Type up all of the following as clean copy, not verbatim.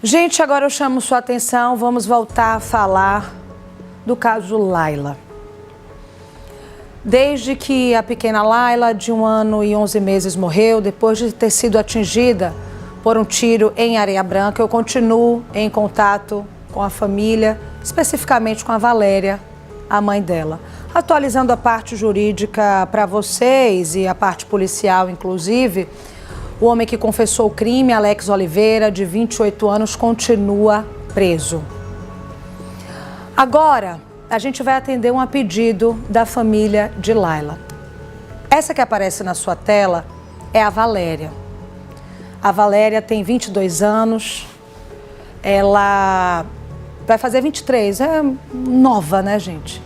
Gente, agora eu chamo sua atenção, vamos voltar a falar do caso Laila. Desde que a pequena Laila, de 1 ano e 11 meses, morreu, depois de ter sido atingida por um tiro em Areia Branca, eu continuo em contato com a família, especificamente com a Valéria, a mãe dela. Atualizando a parte jurídica para vocês e a parte policial, inclusive, o homem que confessou o crime, Alex Oliveira, de 28 anos, continua preso. Agora, a gente vai atender um pedido da família de Laila. Essa que aparece na sua tela é a Valéria. A Valéria tem 22 anos, ela vai fazer 23, é nova, né, gente?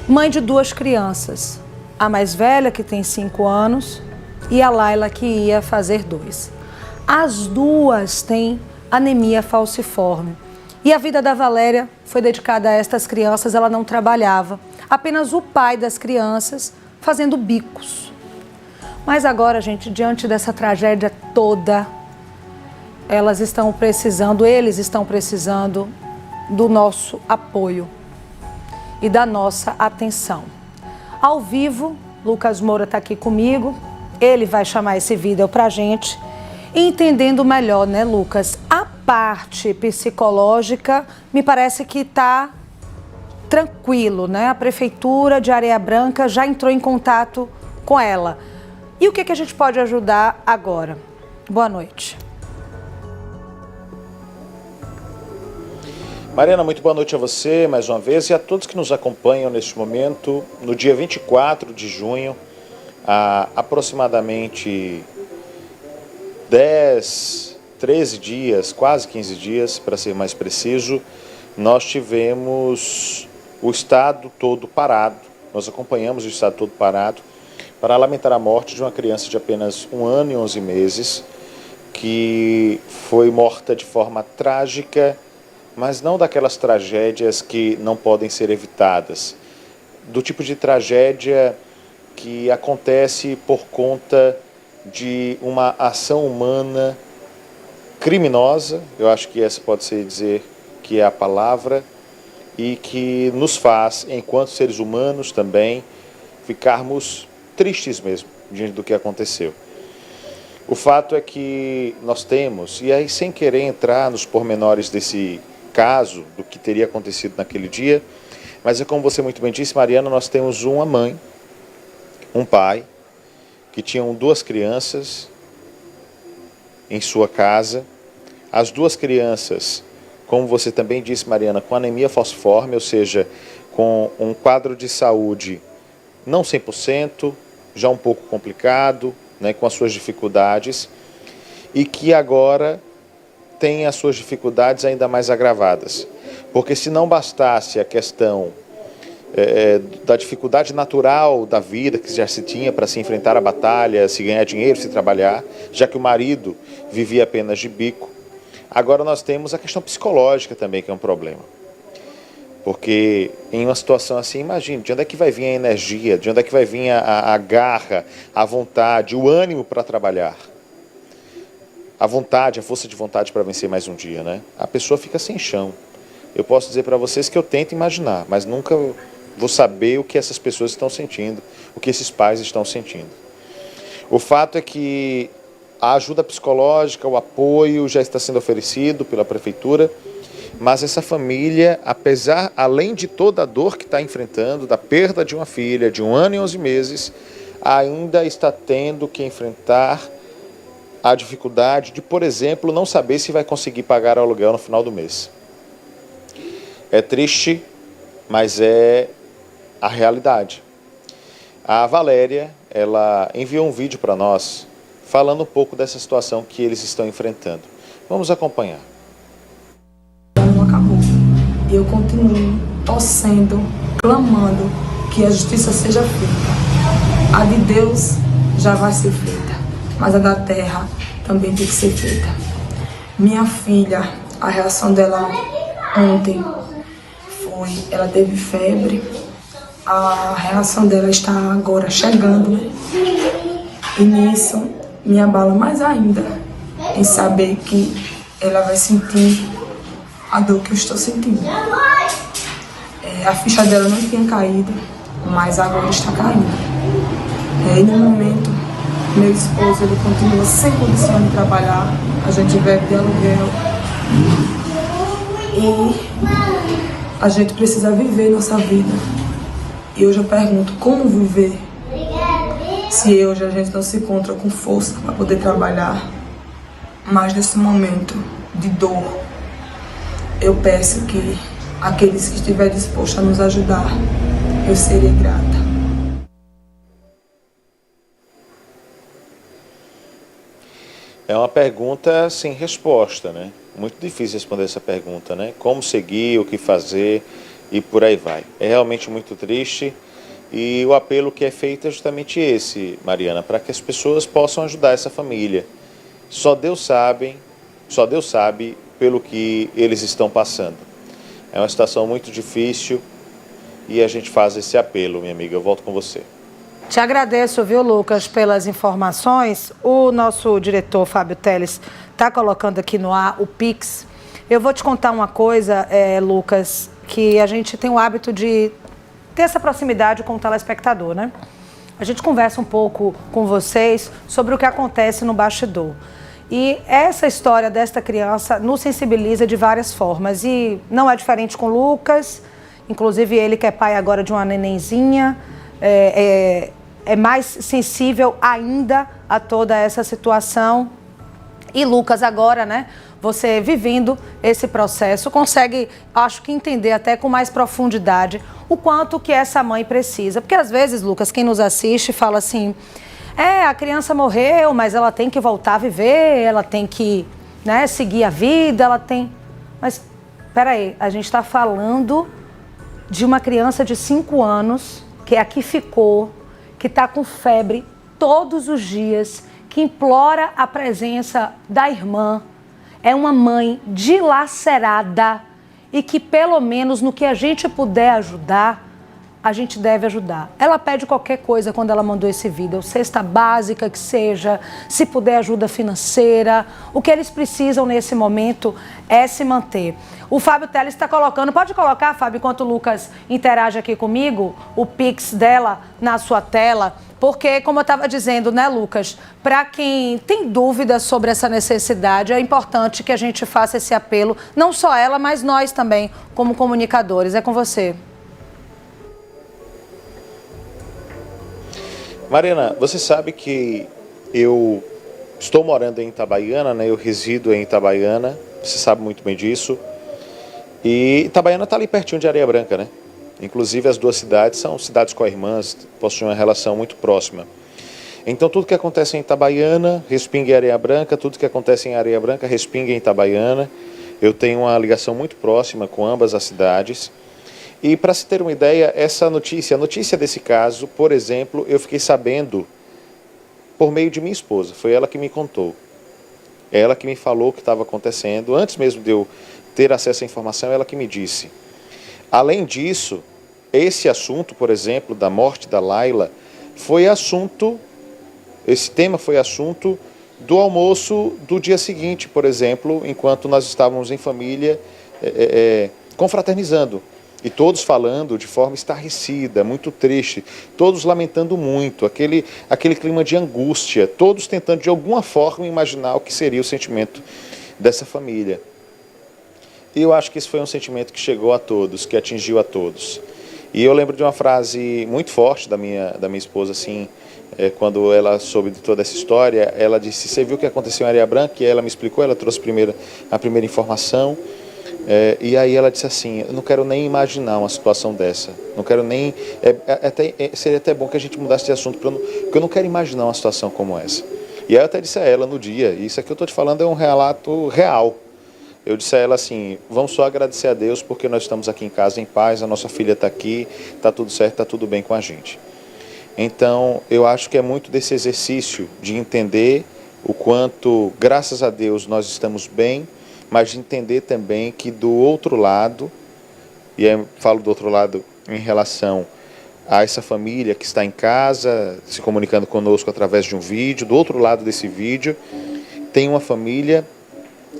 Mãe de 2 crianças, a mais velha, que tem 5 anos, e a Laila, que ia fazer 2. As duas têm anemia falciforme. E a vida da Valéria foi dedicada a estas crianças, ela não trabalhava. Apenas o pai das crianças fazendo bicos. Mas agora, gente, diante dessa tragédia toda, eles estão precisando do nosso apoio e da nossa atenção. Ao vivo, Lucas Moura está aqui comigo. Ele vai chamar esse vídeo pra gente, entendendo melhor, né, Lucas? A parte psicológica me parece que tá tranquilo, né? A Prefeitura de Areia Branca já entrou em contato com ela. E o que a gente pode ajudar agora? Boa noite. Mariana, muito boa noite a você mais uma vez e a todos que nos acompanham neste momento, no dia 24 de junho, há aproximadamente 10, 13 dias, quase 15 dias, para ser mais preciso, nós tivemos o estado todo parado, nós acompanhamos o estado todo parado para lamentar a morte de uma criança de apenas 1 ano e 11 meses, que foi morta de forma trágica, mas não daquelas tragédias que não podem ser evitadas, do tipo de tragédia que acontece por conta de uma ação humana criminosa, eu acho que essa pode-se dizer que é a palavra, e que nos faz, enquanto seres humanos também, ficarmos tristes mesmo diante do que aconteceu. O fato é que nós temos, e aí sem querer entrar nos pormenores desse caso, do que teria acontecido naquele dia, mas é como você muito bem disse, Mariana, nós temos uma mãe, um pai, que tinham 2 crianças em sua casa. As 2 crianças, como você também disse, Mariana, com anemia falciforme, ou seja, com um quadro de saúde não 100%, já um pouco complicado, né, com as suas dificuldades, e que agora tem as suas dificuldades ainda mais agravadas. Porque se não bastasse a questão da dificuldade natural da vida que já se tinha para se enfrentar a batalha, se ganhar dinheiro, se trabalhar, já que o marido vivia apenas de bico. Agora nós temos a questão psicológica também, que é um problema. Porque em uma situação assim, imagine, de onde é que vai vir a energia, de onde é que vai vir a garra, a vontade, o ânimo para trabalhar. A vontade, a força de vontade para vencer mais um dia, né? A pessoa fica sem chão. Eu posso dizer para vocês que eu tento imaginar, mas nunca vou saber o que essas pessoas estão sentindo, o que esses pais estão sentindo. O fato é que a ajuda psicológica, o apoio já está sendo oferecido pela Prefeitura, mas essa família, além de toda a dor que está enfrentando, da perda de uma filha de 1 ano e 11 meses, ainda está tendo que enfrentar a dificuldade de, por exemplo, não saber se vai conseguir pagar o aluguel no final do mês. É triste, mas é a realidade. A Valéria, ela enviou um vídeo para nós falando um pouco dessa situação que eles estão enfrentando. Vamos acompanhar. Não acabou. E eu continuo torcendo, clamando que a justiça seja feita. A de Deus já vai ser feita, mas a da terra também tem que ser feita. Minha filha, a reação dela ontem foi, ela teve febre, a reação dela está agora chegando, e nisso me abala mais ainda em saber que ela vai sentir a dor que eu estou sentindo. A ficha dela não tinha caído, mas agora está caindo. E no momento, meu esposo ele continua sem condição de trabalhar, a gente vive de aluguel. E a gente precisa viver nossa vida. E hoje eu pergunto, como viver? Se hoje a gente não se encontra com força para poder trabalhar, mas nesse momento de dor, eu peço que aqueles que estiverem dispostos a nos ajudar, eu serei grata. É uma pergunta sem resposta, né? Muito difícil responder essa pergunta, né? Como seguir, o que fazer e por aí vai. É realmente muito triste e o apelo que é feito é justamente esse, Mariana, para que as pessoas possam ajudar essa família. Só Deus sabe pelo que eles estão passando. É uma situação muito difícil e a gente faz esse apelo, minha amiga. Eu volto com você. Te agradeço, viu, Lucas, pelas informações. O nosso diretor, Fábio Teles, está colocando aqui no ar o Pix. Eu vou te contar uma coisa, Lucas, que a gente tem o hábito de ter essa proximidade com o telespectador, né? A gente conversa um pouco com vocês sobre o que acontece no bastidor. E essa história desta criança nos sensibiliza de várias formas. E não é diferente com o Lucas, inclusive ele que é pai agora de uma nenenzinha, é mais sensível ainda a toda essa situação. E Lucas agora, né, você vivendo esse processo, consegue, acho que entender até com mais profundidade o quanto que essa mãe precisa. Porque às vezes, Lucas, quem nos assiste fala assim, a criança morreu, mas ela tem que voltar a viver, ela tem que, né, seguir a vida, ela tem... Mas, peraí, a gente está falando de uma criança de 5 anos, que é a que ficou, que está com febre todos os dias, que implora a presença da irmã, é uma mãe dilacerada e que pelo menos no que a gente puder ajudar, a gente deve ajudar. Ela pede qualquer coisa quando ela mandou esse vídeo, cesta básica que seja, se puder ajuda financeira, o que eles precisam nesse momento é se manter. O Fábio Teles está colocando, pode colocar, Fábio, enquanto o Lucas interage aqui comigo, o Pix dela na sua tela, porque, como eu estava dizendo, né, Lucas, para quem tem dúvidas sobre essa necessidade, é importante que a gente faça esse apelo, não só ela, mas nós também, como comunicadores. É com você. Mariana, você sabe que eu estou morando em Itabaiana, né? Eu resido em Itabaiana, você sabe muito bem disso. E Itabaiana está ali pertinho de Areia Branca, né? Inclusive as duas cidades são cidades co-irmãs, possuem uma relação muito próxima. Então tudo que acontece em Itabaiana, respinga em Areia Branca, tudo que acontece em Areia Branca, respinga em Itabaiana. Eu tenho uma ligação muito próxima com ambas as cidades. E para se ter uma ideia, essa notícia, a notícia desse caso, por exemplo, eu fiquei sabendo por meio de minha esposa. Foi ela que me contou. Ela que me falou o que estava acontecendo. Antes mesmo de eu ter acesso à informação, ela que me disse. Além disso, esse assunto, por exemplo, da morte da Laila, esse tema foi assunto do almoço do dia seguinte, por exemplo, enquanto nós estávamos em família confraternizando. E todos falando de forma estarrecida, muito triste, todos lamentando muito, aquele clima de angústia, todos tentando de alguma forma imaginar o que seria o sentimento dessa família. E eu acho que esse foi um sentimento que chegou a todos, que atingiu a todos. E eu lembro de uma frase muito forte da minha esposa, assim, quando ela soube de toda essa história, ela disse, você viu o que aconteceu em Areia Branca? E ela me explicou, ela trouxe a primeira informação. E aí ela disse assim, eu não quero nem imaginar uma situação dessa, não quero nem, seria até bom que a gente mudasse de assunto, porque eu não quero imaginar uma situação como essa. E aí eu até disse a ela no dia, e isso aqui eu estou te falando é um relato real, eu disse a ela assim, vamos só agradecer a Deus porque nós estamos aqui em casa em paz, a nossa filha está aqui, está tudo certo, está tudo bem com a gente. Então eu acho que é muito desse exercício de entender o quanto, graças a Deus, nós estamos bem, mas de entender também que do outro lado, e eu falo do outro lado em relação a essa família que está em casa, se comunicando conosco através de um vídeo, do outro lado desse vídeo, tem uma família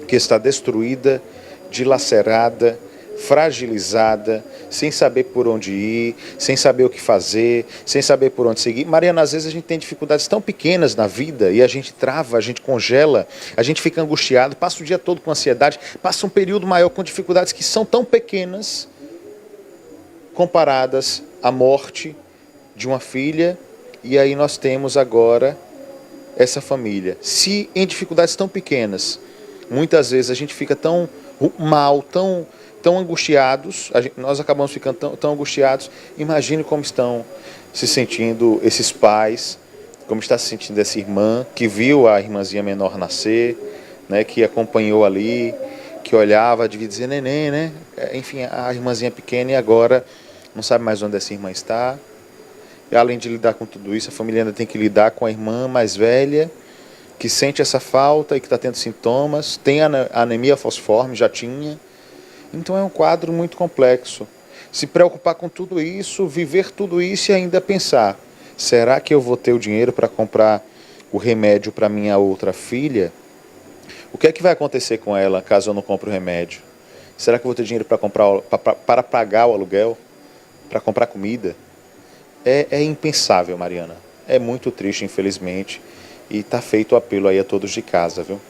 que está destruída, dilacerada, fragilizada, sem saber por onde ir, sem saber o que fazer, sem saber por onde seguir. Mariana, às vezes a gente tem dificuldades tão pequenas na vida e a gente trava, a gente congela, a gente fica angustiado, passa o dia todo com ansiedade, passa um período maior com dificuldades que são tão pequenas comparadas à morte de uma filha, e aí nós temos agora essa família. Se em dificuldades tão pequenas, muitas vezes a gente fica tão mal, tão angustiados, nós acabamos ficando tão angustiados. Imagine como estão se sentindo esses pais, como está se sentindo essa irmã, que viu a irmãzinha menor nascer, né, que acompanhou ali, que olhava, devia dizer neném, né? Enfim, a irmãzinha pequena, e agora não sabe mais onde essa irmã está. E além de lidar com tudo isso, a família ainda tem que lidar com a irmã mais velha, que sente essa falta e que está tendo sintomas, tem anemia falciforme, já tinha. Então é um quadro muito complexo. Se preocupar com tudo isso, viver tudo isso e ainda pensar, será que eu vou ter o dinheiro para comprar o remédio para minha outra filha? O que é que vai acontecer com ela caso eu não compre o remédio? Será que eu vou ter dinheiro para pagar o aluguel? Para comprar comida? É impensável, Mariana. É muito triste, infelizmente. E está feito o apelo aí a todos de casa, viu?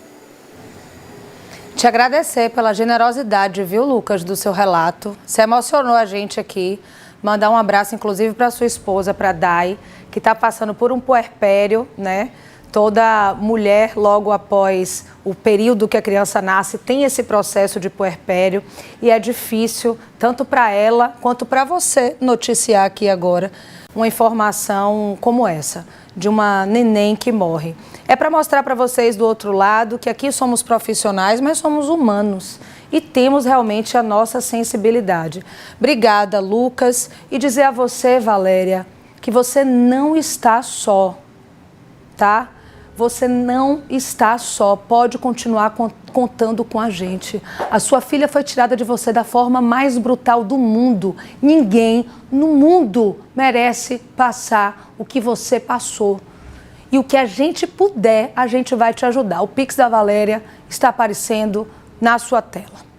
Te agradecer pela generosidade, viu, Lucas, do seu relato. Você emocionou a gente aqui. Mandar um abraço, inclusive, para sua esposa, para a Dai, que está passando por um puerpério, né? Toda mulher, logo após o período que a criança nasce, tem esse processo de puerpério. E é difícil, tanto para ela quanto para você, noticiar aqui agora uma informação como essa, de uma neném que morre. É para mostrar para vocês do outro lado que aqui somos profissionais, mas somos humanos e temos realmente a nossa sensibilidade. Obrigada, Lucas, e dizer a você, Valéria, que você não está só, tá? Você não está só, pode continuar contando com a gente. A sua filha foi tirada de você da forma mais brutal do mundo. Ninguém no mundo merece passar o que você passou. E o que a gente puder, a gente vai te ajudar. O Pix da Valéria está aparecendo na sua tela.